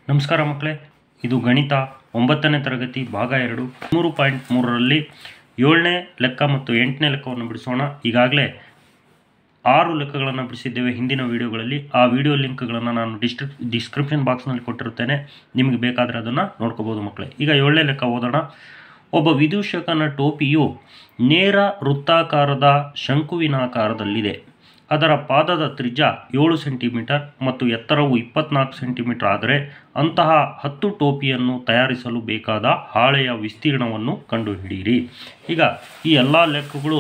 ನಮಸ್ಕಾರ ಮಕ್ಕಳೇ, ಇದು ಗಣಿತ 9ನೇ ತರಗತಿ ಭಾಗ 2 3.3ರಲ್ಲಿ 7ನೇ ಲೆಕ್ಕ ಮತ್ತು 8ನೇ ಲೆಕ್ಕವನ್ನು ಬಿಡಿಸೋಣ. ಈಗಾಗಲೇ 6 ಲೆಕ್ಕಗಳನ್ನು ಬಿಡಿಸಿದ್ದೇವೆ ಹಿಂದಿನ ವಿಡಿಯೋಗಳಲ್ಲಿ. ಆ ವಿಡಿಯೋ ಲಿಂಕ್ಗಳನ್ನು ನಾನು ಡಿಸ್ಕ್ರಿಪ್ಷನ್ ಬಾಕ್ಸ್ನಲ್ಲಿ ಕೊಟ್ಟಿರುತ್ತೇನೆ, ನಿಮಗೆ ಬೇಕಾದರೆ ಅದನ್ನು ನೋಡ್ಕೋಬೋದು ಮಕ್ಕಳೇ. ಈಗ 7ನೇ ಲೆಕ್ಕ ಓದೋಣ. ಒಬ್ಬ ವಿದೂಷಕನ ಟೋಪಿಯು ನೇರ ವೃತ್ತಾಕಾರದ ಶಂಕುವಿನಾಕಾರದಲ್ಲಿದೆ. ಅದರ ಪಾದದ ತ್ರಿಜ್ಯ 7 ಸೆಂಟಿಮೀಟರ್ ಮತ್ತು ಎತ್ತರವು 24 ಸೆಂಟಿಮೀಟರ್ ಆದರೆ ಅಂತಹ 10 ಟೋಪಿಯನ್ನು ತಯಾರಿಸಲು ಬೇಕಾದ ಹಾಳೆಯ ವಿಸ್ತೀರ್ಣವನ್ನು ಕಂಡುಹಿಡಿಯಿರಿ. ಈಗ ಈ ಎಲ್ಲ ಲೆಕ್ಕಗಳು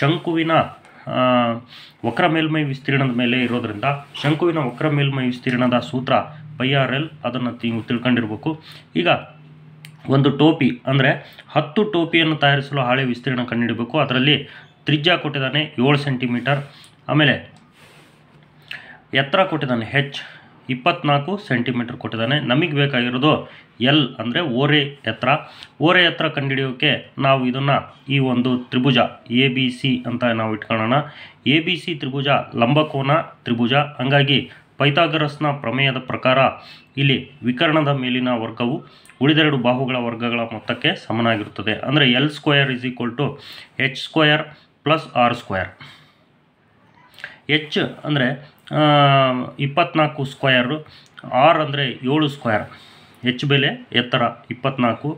ಶಂಕುವಿನ ವಕ್ರ ಮೇಲ್ಮೈ ವಿಸ್ತೀರ್ಣದ ಮೇಲೆ ಇರೋದ್ರಿಂದ ಶಂಕುವಿನ ವಕ್ರ ಮೇಲ್ಮೈ ವಿಸ್ತೀರ್ಣದ ಸೂತ್ರ πr/l ಅದನ್ನು ನೀವು ತಿಳ್ಕೊಂಡಿರ್ಬೇಕು. ಈಗ ಒಂದು ಟೋಪಿ ಅಂದರೆ 10 ಟೋಪಿಯನ್ನು ತಯಾರಿಸಲು ಹಾಳೆ ವಿಸ್ತೀರ್ಣ ಕಂಡುಹಿಡಬೇಕು. ಅದರಲ್ಲಿ ತ್ರಿಜ್ಯ ಕೊಟ್ಟಿದ್ದಾನೆ 7 ಸೆಂಟಿಮೀಟರ್, ಆಮೇಲೆ ಎತ್ತರ ಕೊಟ್ಟಿದ್ದಾನೆ h 24 ಸೆಂಟಿಮೀಟರ್ ಕೊಟ್ಟಿದ್ದಾನೆ. ನಮಗೆ ಬೇಕಾಗಿರೋದು L ಅಂದರೆ ಓರೆ ಎತ್ತರ. ಓರೆ ಎತ್ತರ ಕಂಡುಹಿಡಿಯೋಕ್ಕೆ ನಾವು ಇದನ್ನು ಈ ಒಂದು ತ್ರಿಭುಜ ABC ಅಂತ ನಾವು ಇಟ್ಕೊಳ್ಳೋಣ. ABC ತ್ರಿಭುಜ ಲಂಬಕೋನ ತ್ರಿಭುಜ. ಹಂಗಾಗಿ ಪೈಥಾಗರಸ್ನ ಪ್ರಮೇಯದ ಪ್ರಕಾರ ಇಲ್ಲಿ ವಿಕರ್ಣದ ಮೇಲಿನ ವರ್ಗವು ಉಳಿದೆರಡು ಬಾಹುಗಳ ವರ್ಗಗಳ ಮೊತ್ತಕ್ಕೆ ಸಮನಾಗಿರುತ್ತದೆ. ಅಂದರೆ L² = h² + r². h ಅಂದರೆ 24 ಸ್ಕ್ವಯರು, r ಅಂದರೆ 7 ಸ್ಕ್ವಯರ್. h ಬೆಲೆ ಎತ್ತರ 24,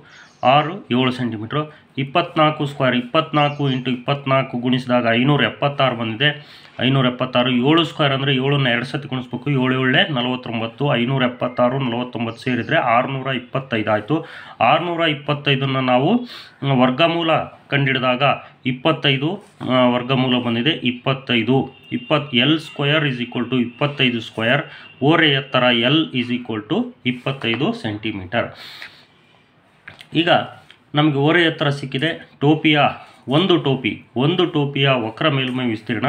r 7 ಸೆಂಟಿಮೀಟ್ರು. 24 ಸ್ಕ್ವಯರ್ 24 × 24 ಗುಣಿಸಿದಾಗ 576 ಬಂದಿದೆ. 576 7 ಸ್ಕ್ವಯರ್ ಅಂದರೆ 7ನ್ನು 2 ಸತಿ ಗುಣಿಸ್ಬೇಕು. 7 7 49, 576 49 ಸೇರಿದರೆ 625 ಆಯಿತು. 625ನ್ನು ನಾವು ವರ್ಗಮೂಲ ಕಂಡುಹಿಡಿದಾಗ 25 ವರ್ಗಮೂಲ ಬಂದಿದೆ 25. L² = 25 square. ಓರೆ ಎತ್ತರ L = 25 ಸೆಂಟಿಮೀಟರ್. ಈಗ ನಮಗೆ ಓರೆ ಎತ್ತರ ಸಿಕ್ಕಿದೆ. ಟೋಪಿಯ ಒಂದು ಟೋಪಿಯ ವಕ್ರ ಮೇಲ್ಮೈ ವಿಸ್ತೀರ್ಣ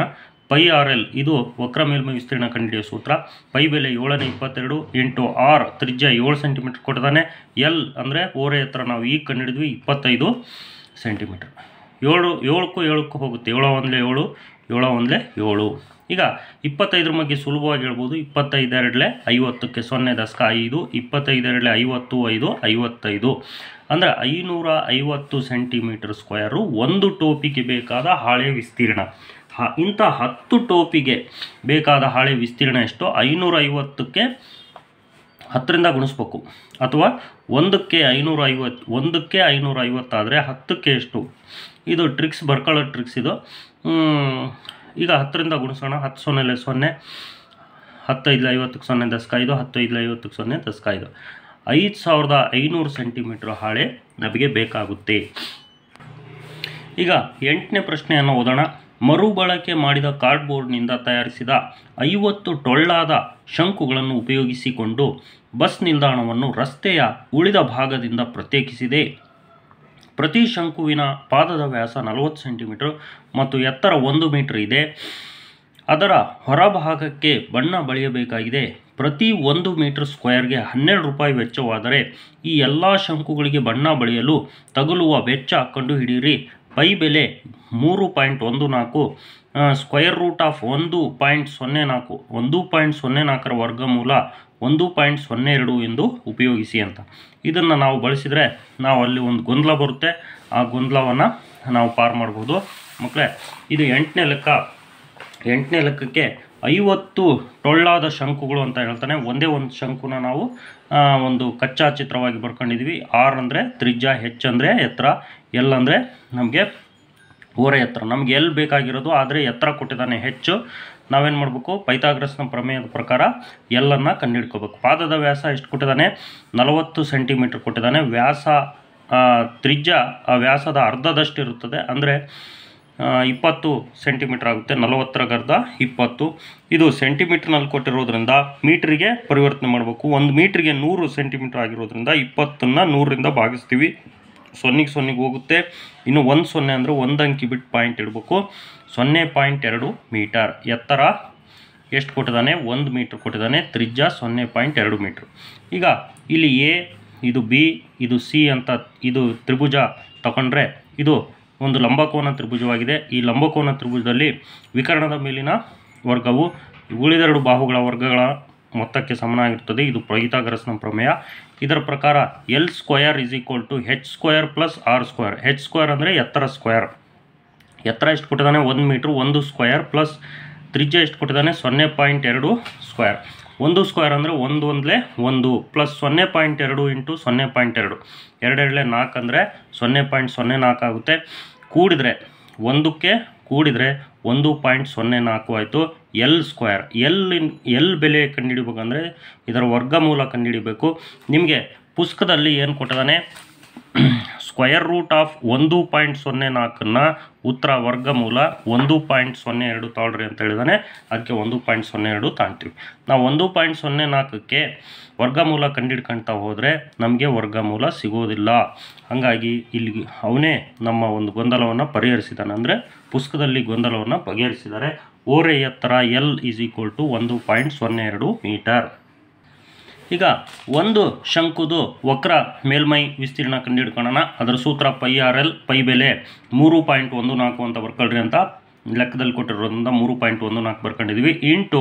πr/l. ಇದು ವಕ್ರ ಮೇಲ್ಮೈ ವಿಸ್ತೀರ್ಣ ಕಂಡುಹಿಡಿಯೋ ಸೂತ್ರ. π ಬೆಲೆ 7/22 × r ತ್ರಿಜ್ಯ 7 ಸೆಂಟಿಮೀಟರ್ ಕೊಟ್ಟಿದ್ದಾನೆ. L ಅಂದರೆ ಓರೆ ಎತ್ತರ ನಾವು ಈಗ ಕಂಡುಹಿಡಿದ್ವಿ 25 ಸೆಂಟಿಮೀಟರ್. 7ಕ್ಕೂ 7ಕ್ಕೂ ಹೋಗುತ್ತೆ. 7 1 7, 7 1 7. ಈಗ 25 ಬಗ್ಗೆ ಸುಲಭವಾಗಿ ಹೇಳ್ಬೋದು. 25 2 50ಕ್ಕೆ 0.5, 25 2 50 55 ಅಂದರೆ 550 ಸೆಂಟಿಮೀಟರ್ ಸ್ಕ್ವಯರು ಒಂದು ಟೋಪಿಗೆ ಬೇಕಾದ ಹಾಳೆ ವಿಸ್ತೀರ್ಣ. ಇಂಥ 10 ಟೋಪಿಗೆ ಬೇಕಾದ ಹಾಳೆ ವಿಸ್ತೀರ್ಣ ಎಷ್ಟು? 550ಕ್ಕೆ 10ರಿಂದ ಗುಣಿಸ್ಬೇಕು, ಅಥವಾ 1ಕ್ಕೆ 550 ಆದರೆ 10ಕ್ಕೆ ಎಷ್ಟು? ಇದು ಟ್ರಿಕ್ಸ್, ಬರ್ಕೊಳ್ಳೋ ಟ್ರಿಕ್ಸ್ ಇದು. ಈಗ 10ರಿಂದ ಗುಣಿಸೋಣ. 10 0 0, 10 5 50ಕ್ಕೆ 0.5, 10 5 50ಕ್ಕೆ 0.5. 5500 ಸೆಂಟಿಮೀಟರ್ ಹಾಳೆ ನಮಗೆ ಬೇಕಾಗುತ್ತೆ. ಈಗ 8ನೇ ಪ್ರಶ್ನೆಯನ್ನು ಓದೋಣ. ಮರುಬಳಕೆ ಮಾಡಿದ ಕಾರ್ಡ್ಬೋರ್ಡ್ನಿಂದ ತಯಾರಿಸಿದ 50 ಟೊಳ್ಳಾದ ಶಂಕುಗಳನ್ನು ಉಪಯೋಗಿಸಿಕೊಂಡು ಬಸ್ ನಿಲ್ದಾಣವನ್ನು ರಸ್ತೆಯ ಉಳಿದ ಭಾಗದಿಂದ ಪ್ರತ್ಯೇಕಿಸಿದೆ. ಪ್ರತಿ ಶಂಕುವಿನ ಪಾದದ ವ್ಯಾಸ 40 ಸೆಂಟಿಮೀಟರ್ ಮತ್ತು ಎತ್ತರ 1 ಮೀಟರ್ ಇದೆ. ಅದರ ಹೊರಭಾಗಕ್ಕೆ ಬಣ್ಣ ಬಳಿಯಬೇಕಾಗಿದೆ. ಪ್ರತಿ 1 ಮೀಟರ್ ಸ್ಕ್ವೇರ್ಗೆ 12 ರೂಪಾಯಿ ವೆಚ್ಚವಾದರೆ ಈ ಎಲ್ಲ ಶಂಕುಗಳಿಗೆ ಬಣ್ಣ ಬಳಿಯಲು ತಗುಲುವ ವೆಚ್ಚ ಕಂಡುಹಿಡಿಯಿರಿ. π ಬೆಲೆ 3.14, √1.04, 1.04ರ ವರ್ಗಮೂಲ 1.02 ಎಂದು ಉಪಯೋಗಿಸಿ ಅಂತ. ಇದನ್ನು ನಾವು ಬಳಸಿದರೆ ನಾವು ಅಲ್ಲಿ ಒಂದು ಗೊಂದಲ ಬರುತ್ತೆ. ಆ ಗೊಂದಲವನ್ನು ನಾವು ಪಾರು ಮಾಡ್ಬೋದು ಮಕ್ಕಳೇ. ಇದು 8ನೇ ಲೆಕ್ಕ. 8ನೇ ಲೆಕ್ಕಕ್ಕೆ 50 ಟೊಳ್ಳಾದ ಶಂಕುಗಳು ಅಂತ ಹೇಳ್ತಾನೆ. ಒಂದೇ ಒಂದು ಶಂಕುನ ನಾವು ಒಂದು ಕಚ್ಚಾ ಚಿತ್ರವಾಗಿ ಬರ್ಕೊಂಡಿದ್ವಿ. r ಅಂದರೆ ತ್ರಿಜ್ಯ, h ಅಂದರೆ ಎತ್ತರ, L ಅಂದರೆ ನಮಗೆ ಓರೆ ಎತ್ತರ. ನಮಗೆ L ಬೇಕಾಗಿರೋದು, ಆದರೆ ಎತ್ತರ ಕೊಟ್ಟಿದ್ದಾನೆ h. ನಾವೇನು ಮಾಡಬೇಕು? ಪೈಥಾಗರಸ್ನ ಪ್ರಮೇಯದ ಪ್ರಕಾರ L ಅನ್ನು ಕಂಡುಹಿಡ್ಕೋಬೇಕು. ಪಾದದ ವ್ಯಾಸ ಎಷ್ಟು ಕೊಟ್ಟಿದ್ದಾನೆ? 40 ಸೆಂಟಿಮೀಟರ್ ಕೊಟ್ಟಿದ್ದಾನೆ. ವ್ಯಾಸ ತ್ರಿಜ್ಯ ಆ ವ್ಯಾಸದ ಅರ್ಧದಷ್ಟು ಇರುತ್ತದೆ, ಅಂದರೆ 20 ಸೆಂಟಿಮೀಟರ್ ಆಗುತ್ತೆ. 40ರ ಅರ್ಧ 20. ಇದು ಸೆಂಟಿಮೀಟರ್ನಲ್ಲಿ ಕೊಟ್ಟಿರೋದ್ರಿಂದ ಮೀಟ್ರಿಗೆ ಪರಿವರ್ತನೆ ಮಾಡಬೇಕು. 1 ಮೀಟ್ರಿಗೆ 100 ಸೆಂಟಿಮೀಟರ್ ಆಗಿರೋದ್ರಿಂದ 20ನ್ನು 100ರಿಂದ ಭಾಗಿಸ್ತೀವಿ. 0 ಹೋಗುತ್ತೆ. ಇನ್ನು 1 0 ಅಂದರೆ 1 ಅಂಕಿ ಬಿಟ್ಟು ಪಾಯಿಂಟ್ ಇಡಬೇಕು. 0.2 ಮೀಟರ್. ಎತ್ತರ ಎಷ್ಟು ಕೊಟ್ಟಿದ್ದಾನೆ? 1 ಮೀಟ್ರ್ ಕೊಟ್ಟಿದ್ದಾನೆ. ತ್ರಿಜ್ಯ 0.2 ಮೀಟ್ರ್. ಈಗ ಇಲ್ಲಿ A, ಇದು B, ಇದು C ಅಂತ ಇದು ತ್ರಿಭುಜ ತಗೊಂಡ್ರೆ ಇದು ಒಂದು ಲಂಬಕೋನ ತ್ರಿಭುಜವಾಗಿದೆ. ಈ ಲಂಬಕೋನ ತ್ರಿಭುಜದಲ್ಲಿ ವಿಕರ್ಣದ ಮೇಲಿನ ವರ್ಗವು ಉಳಿದೆರಡು ಬಾಹುಗಳ ವರ್ಗಗಳ ಮೊತ್ತಕ್ಕೆ ಸಮನಾಗಿರುತ್ತದೆ. ಇದು ಪೈಥಾಗರಸ್ನ ಪ್ರಮೇಯ. ಇದರ ಪ್ರಕಾರ L square is equal to H square plus R square. H square ಅಂದರೆ ಎತ್ತರ ಸ್ಕ್ವಯರ್. ಎತ್ತರ ಎಷ್ಟು ಕೊಟ್ಟಿದ್ದಾನೆ? 1 ಮೀಟ್ರ್. 1 ಸ್ಕ್ವಯರ್ ಪ್ಲಸ್ ತ್ರಿಜ್ಯ ಎಷ್ಟು ಕೊಟ್ಟಿದ್ದಾನೆ? 0.2 ಸ್ಕ್ವಯರ್. 1 ಸ್ಕ್ವಯರ್ ಅಂದರೆ 1 ಒಂದಲೇ 1 ಪ್ಲಸ್ 0.2 ಇಂಟು 0.2 2 4 ಅಂದರೆ 0.04 ಆಗುತ್ತೆ. ಕೂಡಿದರೆ 1ಕ್ಕೆ ಕೂಡಿದರೆ 1.04 ಆಯಿತು. L square. ಎಲ್ ಬೆಲೆ ಕಂಡುಹಿಡಿಬೇಕಂದ್ರೆ ಇದರ ವರ್ಗಮೂಲ ಕಂಡುಹಿಡಿಬೇಕು. ನಿಮಗೆ ಪುಸ್ತಕದಲ್ಲಿ ಏನು ಕೊಟ್ಟಿದ್ದಾನೆ? ಸ್ಕ್ವಯರ್ ರೂಟ್ ಆಫ್ 1.04ನ ಉತ್ತರ ವರ್ಗಮೂಲ 1.02 ತೊಗೊಳ್ರಿ ಅಂತ ಹೇಳಿದಾನೆ. ಅದಕ್ಕೆ 1.02 ತಾಂತೀವಿ. ನಾವು 1.04ಕ್ಕೆ ವರ್ಗಮೂಲ ಕಂಡುಹಿಡ್ಕೊಳ್ತಾ ಹೋದರೆ ನಮಗೆ ವರ್ಗಮೂಲ ಸಿಗೋದಿಲ್ಲ. ಹಾಗಾಗಿ ಇಲ್ಲಿ ಅವನೇ ನಮ್ಮ ಒಂದು ಗೊಂದಲವನ್ನು ಪರಿಹರಿಸಿದ್ದಾನೆ. ಅಂದರೆ ಪುಸ್ತಕದಲ್ಲಿ ಗೊಂದಲವನ್ನು ಬಗೆಹರಿಸಿದ್ದಾರೆ. ಓರೆ ಎತ್ತರ L is equal to 1.02 metre. ಈಗ ಒಂದು ಶಂಕುದು ವಕ್ರ ಮೇಲ್ಮೈ ವಿಸ್ತೀರ್ಣ ಕಂಡುಹಿಡ್ಕೊಳ್ಳೋಣ. ಅದರ ಸೂತ್ರ ಪೈ ಆರ್ ಎಲ್. ಪೈ ಬೆಲೆ 3.14 ಅಂತ ಬರ್ಕೊಳ್ರಿ ಅಂತ ಲೆಕ್ಕದಲ್ಲಿ ಕೊಟ್ಟಿರೋದ್ರಿಂದ 3.14 ಬರ್ಕೊಂಡಿದ್ದೀವಿ. ಇಂಟು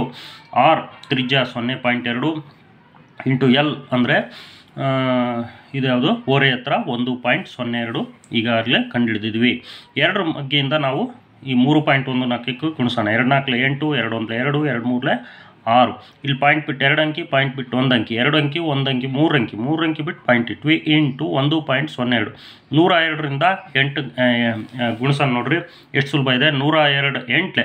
ಆರ್ ತ್ರಿಜ್ಯ 0.2 ಇಂಟು ಎಲ್ ಅಂದರೆ ಇದು ಯಾವುದು? ಓರೆ ಎತ್ತರ 1.02 ಈಗಾಗಲೇ ಕಂಡುಹಿಡಿದಿದ್ವಿ. 2 ಮಗ್ಗೆಯಿಂದ ನಾವು ಈ 3.14ಕ್ಕೆ ಗುಣಿಸೋಣ. 2 4 8, 2 1 2, 2 3 6. ಇಲ್ಲಿ ಪಾಯಿಂಟ್ ಬಿಟ್ಟು 2 ಅಂಕಿ, ಪಾಯಿಂಟ್ ಬಿಟ್ಟು 1 ಅಂಕಿ, 2 ಅಂಕಿ 1 ಅಂಕಿ 3 ಅಂಕಿ, 3 ಅಂಕಿ ಬಿಟ್ಟು ಪಾಯಿಂಟ್ ಇಟ್ವಿ. ಇಂಟು 1.02. 102ರಿಂದ 8 ಗುಣಿಸೋಣ ನೋಡ್ರಿ ಎಷ್ಟು ಸುಲಭ ಇದೆ. 102 8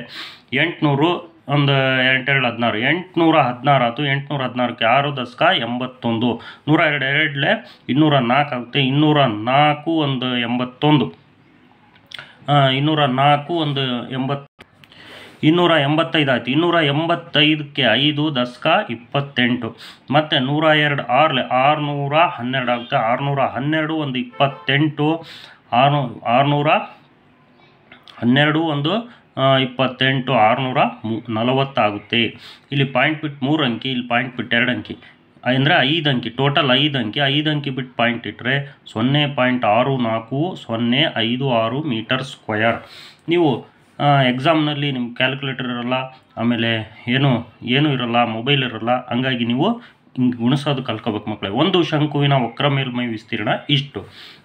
800 ಒಂದು 8 2 16 816 ಆಯಿತು. 816ಕ್ಕೆ 6 ದಶಕ 81. 102 204 ಆಗುತ್ತೆ. 204 ಒಂದು 81, 204 ಒಂದು 80, 285 ಆಯಿತು. 285ಕ್ಕೆ 5 ದಶಕ 28 ಮತ್ತು 102 612 ಆಗುತ್ತೆ. 612 ಒಂದು 28, 612 ಒಂದು 28, 640 ಆಗುತ್ತೆ. ಇಲ್ಲಿ ಪಾಯಿಂಟ್ ಬಿಟ್ಟು 3 ಅಂಕಿ, ಇಲ್ಲಿ ಪಾಯಿಂಟ್ ಬಿಟ್ಟು 2 ಅಂಕಿ ಅಂದರೆ 5 ಅಂಕಿ. ಟೋಟಲ್ 5 ಅಂಕಿ. 5 ಅಂಕಿ ಬಿಟ್ಟು ಪಾಯಿಂಟ್ ಇಟ್ಟರೆ 0.6456 ಮೀಟರ್ ಸ್ಕ್ವಯರ್. ನೀವು ಎಕ್ಸಾಮ್ನಲ್ಲಿ ನಿಮ್ಮ ಕ್ಯಾಲ್ಕುಲೇಟರ್ ಇರೋಲ್ಲ, ಆಮೇಲೆ ಏನೂ ಇರೋಲ್ಲ, ಮೊಬೈಲ್ ಇರೋಲ್ಲ. ಹಂಗಾಗಿ ನೀವು ಹಿಂಗೆ ಗುಣಿಸೋದು ಕಲ್ತ್ಕೋಬೇಕು ಮಕ್ಕಳೇ. ಒಂದು ಶಂಕುವಿನ ವಕ್ರ ಮೇಲ್ಮೈ ವಿಸ್ತೀರ್ಣ ಇಷ್ಟು.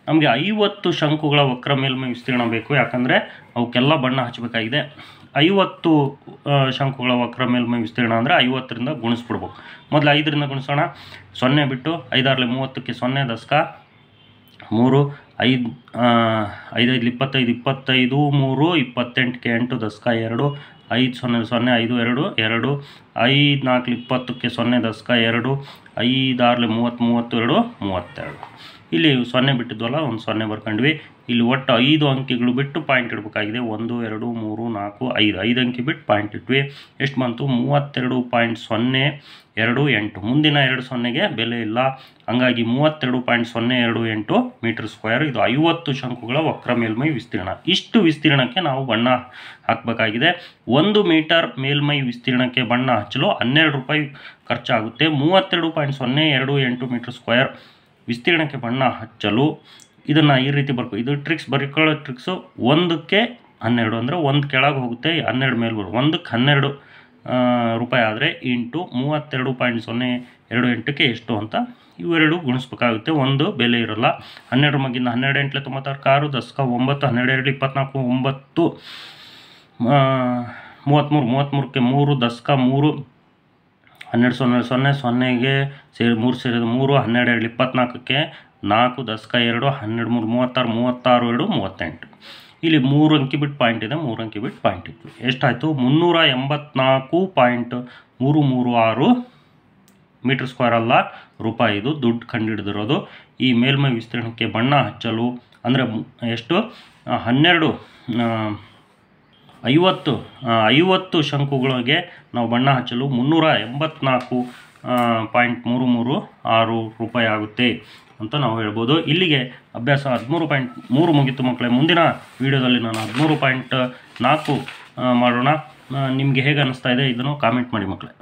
ನಮಗೆ 50 ಶಂಕುಗಳ ವಕ್ರ ಮೇಲ್ಮೈ ವಿಸ್ತೀರ್ಣ ಬೇಕು. ಯಾಕಂದರೆ ಅವಕ್ಕೆಲ್ಲ ಬಣ್ಣ ಹಚ್ಚಬೇಕಾಗಿದೆ. 50 ಶಂಕುಗಳ ವಕ್ರ ಮೇಲ್ಮೈ ವಿಸ್ತೀರ್ಣ ಅಂದರೆ 50ರಿಂದ ಗುಣಿಸ್ಬಿಡ್ಬೇಕು. ಮೊದಲು 5ರಿಂದ ಗುಣಿಸೋಣ. 0 ಬಿಟ್ಟು 5 6 30ಕ್ಕೆ 0 ದಶಕ 3, 5 5 5 25 25 3 28ಕ್ಕೆ 8 ದಶಕ 2, 5 0 0 5 2 2, 5 4 20ಕ್ಕೆ 0 ದಶಕ 2, 5 6 30 32 32. ಇಲ್ಲಿ 0 ಬಿಟ್ಟಿದ್ವಲ್ಲ, ಒಂದು 0 ಬರ್ಕೊಂಡ್ವಿ. ಇಲ್ಲಿ ಒಟ್ಟು 5 ಅಂಕಿಗಳು ಬಿಟ್ಟು ಪಾಯಿಂಟ್ ಇಡಬೇಕಾಗಿದೆ. 1 2 3 4 5 5 ಅಂಕಿ ಬಿಟ್ಟು ಪಾಯಿಂಟ್ ಇಟ್ವಿ. ಎಷ್ಟು ಬಂತು? 32.028. ಮುಂದಿನ 2 0ಗೆ ಬೆಲೆ ಇಲ್ಲ. ಹಂಗಾಗಿ 32.028 ಮೀಟರ್ ಸ್ಕ್ವಯರ್. ಇದು 50 ಶಂಕುಗಳ ವಕ್ರ ಮೇಲ್ಮೈ ವಿಸ್ತೀರ್ಣ. ಇಷ್ಟು ವಿಸ್ತೀರ್ಣಕ್ಕೆ ನಾವು ಬಣ್ಣ ಹಾಕಬೇಕಾಗಿದೆ. 1 ಮೀಟರ್ ಮೇಲ್ಮೈ ವಿಸ್ತೀರ್ಣಕ್ಕೆ ಬಣ್ಣ ಹಚ್ಚಲು 12 ರೂಪಾಯಿ ಖರ್ಚಾಗುತ್ತೆ. 32.028 ಮೀಟರ್ ಸ್ಕ್ವಯರ್ ವಿಸ್ತೀರ್ಣಕ್ಕೆ ಬಣ್ಣ ಹಚ್ಚಲು ಇದನ್ನು ಈ ರೀತಿ ಇದು ಟ್ರಿಕ್ಸ್ ಬರ್ಕೊಳ್ಳೋ ಟ್ರಿಕ್ಸು. 1ಕ್ಕೆ 12 ಅಂದರೆ 1 ಕೆಳಗೆ ಹೋಗುತ್ತೆ, 12 ಮೇಲೆ ಬರುತ್ತೆ. 1ಕ್ಕೆ 12 ರೂಪಾಯಿ ಆದರೆ ಇಂಟು 32.028ಕ್ಕೆ ಎಷ್ಟು ಅಂತ ಇವೆರಡು ಗುಣಿಸ್ಬೇಕಾಗುತ್ತೆ. ಒಂದು ಬೆಲೆ ಇರೋಲ್ಲ. 12 ಮಗಿಂದ 12 8 96 6 ದಶಕ 9, 12 2 24 9, 33ಕ್ಕೆ 3 ದಶಕ 3, 12 0 0 0ಗೆ ಸೇರಿ 3 ಸೇರಿದ 3, 12 2 24ಕ್ಕೆ 4 ದಶಕ 2, 12 3 36 36 2 38. ಇಲ್ಲಿ 3 ಅಂಕಿ ಬಿಟ್ಟು ಪಾಯಿಂಟ್ ಇದೆ, 3 ಅಂಕಿ ಬಿಟ್ಟು ಪಾಯಿಂಟ್ ಇತ್ತು. ಎಷ್ಟಾಯಿತು? 384.336 ಮೀಟರ್ ಸ್ಕ್ವೇರ್ ಅಲ್ಲ, ರೂಪಾಯಿ. ಇದು ದುಡ್ಡು ಕಂಡುಹಿಡಿದಿರೋದು. ಈ ಮೇಲ್ಮೈ ವಿಸ್ತೀರ್ಣಕ್ಕೆ ಬಣ್ಣ ಹಚ್ಚಲು ಅಂದರೆ ಎಷ್ಟು? 50 ಶಂಕುಗಳಿಗೆ ನಾವು ಬಣ್ಣ ಹಚ್ಚಲು 384.336 ರೂಪಾಯಿ ಆಗುತ್ತೆ ಅಂತ ನಾವು ಹೇಳ್ಬೋದು. ಇಲ್ಲಿಗೆ ಅಭ್ಯಾಸ 13.3 ಮುಗಿತು ಮಕ್ಕಳೇ. ಮುಂದಿನ ವಿಡಿಯೋದಲ್ಲಿ ನಾನು 13.4 ಮಾಡೋಣ. ನಿಮಗೆ ಹೇಗೆ ಅನ್ನಿಸ್ತಾ ಇದೆ ಇದನ್ನು ಕಾಮೆಂಟ್ ಮಾಡಿ ಮಕ್ಕಳೇ.